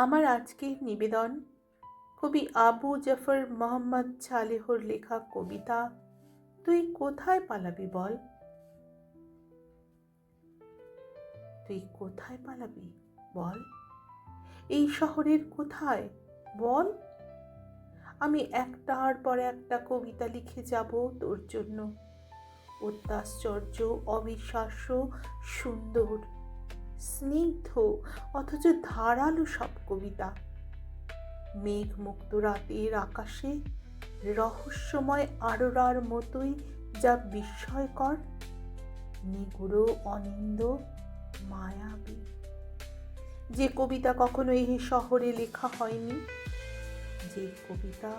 আমার আজকের নিবেদন কবি আবু জাফর মোহাম্মদ ছালেহর লেখা কবিতা তুই কোথায় পালাবি বল। তুই কোথায় পালাবি বল, এই শহরের কোথায় বল। আমি একটার পর একটা কবিতা লিখে যাব তোর জন্য, অত্যাশ্চর্য, অবিশ্বাস্য, সুন্দর, স্নিগ্ধ অথচ ধারালো সব কবিতা। মেঘমুক্ত রাতের আকাশে রহস্যময় আরোরার মতোই যা বিস্ময়কর, নিগুড়ো, অনিন্দ, মায়াবী। যে কবিতা কখনো এই শহরে লেখা হয়নি, যে কবিতা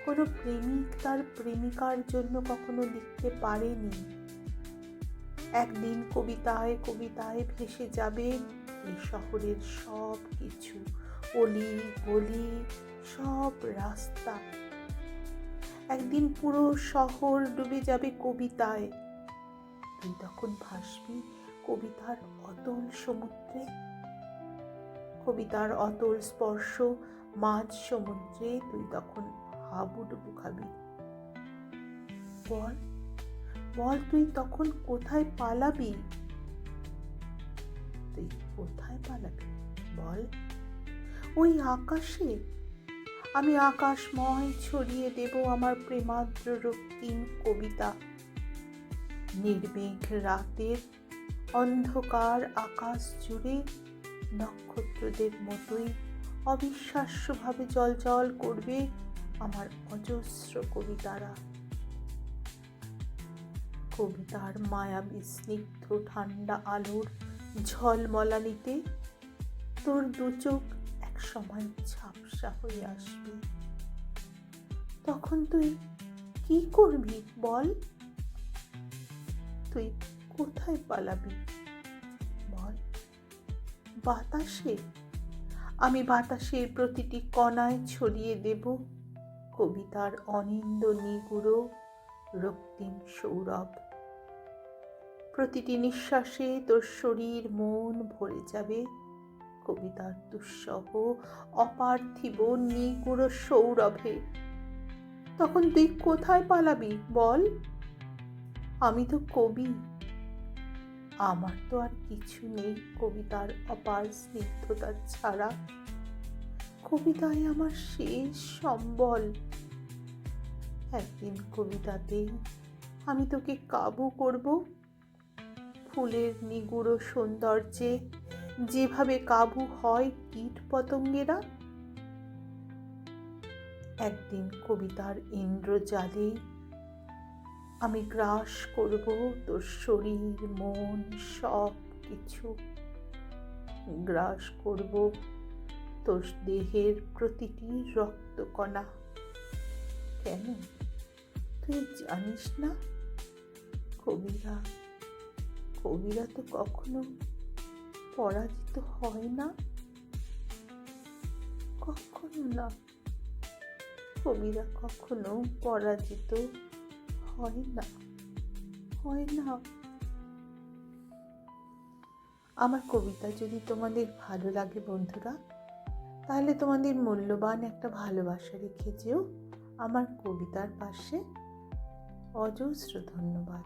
কোনো প্রেমিক তার প্রেমিকার জন্য কখনো লিখতে পারেনি। একদিন কবিতায় কবিতায় ভেসে যাবে এই শহরের সব কিছু, অলি গলি, সব রাস্তা। একদিন পুরো শহর ডুবে যাবে কবিতায়। তুই তখন ভাসবি কবিতার অতল সমুদ্রে, কবিতার অতল স্পর্শ মাঝ সমুদ্রে তুই তখন হাবুডুবু খাবি। বল বল, তুই তখন কোথায় পালাবি? তুই কোথায় পালাবি বল। ওই আকাশে আমি আকাশময় ছড়িয়ে দেব আমার প্রেমাদ্র রক্তিম কবিতা। নির্মেঘ রাতের অন্ধকার আকাশ জুড়ে নক্ষত্রদের মতোই অবিশ্বাস্যভাবে জ্বলজ্বল করবে আমার অজস্র কবিতারা। কবিতার মায়াবী স্নিগ্ধ ঠান্ডা আলোর ঝলমলানিতে তোর দুচোখ এক সময় ঝাপসা হয়ে আসবে। তখন তুই কি করবি বল। তুই কোথায় পালাবি বল। বাতাসে আমি বাতাসের প্রতিটি কণায় ছড়িয়ে দেব কবিতার অনিন্দ নিগুড়ো রক্তিম সৌরভ। প্রতিটি নিঃশ্বাসে তোর শরীর মন ভরে যাবে কবিতার দুঃসহ অপার্থিব নিগুড়ো সৌরভে। তখন তুই কোথায় পালাবি বল। আমি তো কবি, আমার তো আর কিছু নেই কবিতার অপার স্নিগ্ধতা ছাড়া। কবিতায় আমার শেষ সম্বল। একদিন কবিতাতেই আমি তোকে কাবু করব, ফুলের নিগুড়ো সৌন্দর্যে যেভাবে কাবু হয় কীট পতঙ্গেরা। একদিন কবিতার ইন্দ্রজালে আমি গ্রাস করব তোর শরীর মন সব কিছু, গ্রাস করব তোর দেহের প্রতিটি রক্তকণা। কেন তুই জানিস না, কবিরা কবিরা তো কখনো পরাজিত হয় না, কখনো না। কবিরা কখনো পরাজিত হয় না, হয় না। আমার কবিতা যদি তোমাদের ভালো লাগে বন্ধুরা, তাহলে তোমাদের মূল্যবান একটা ভালোবাসা রেখে যেও আমার কবিতার পাশে। অজস্র ধন্যবাদ।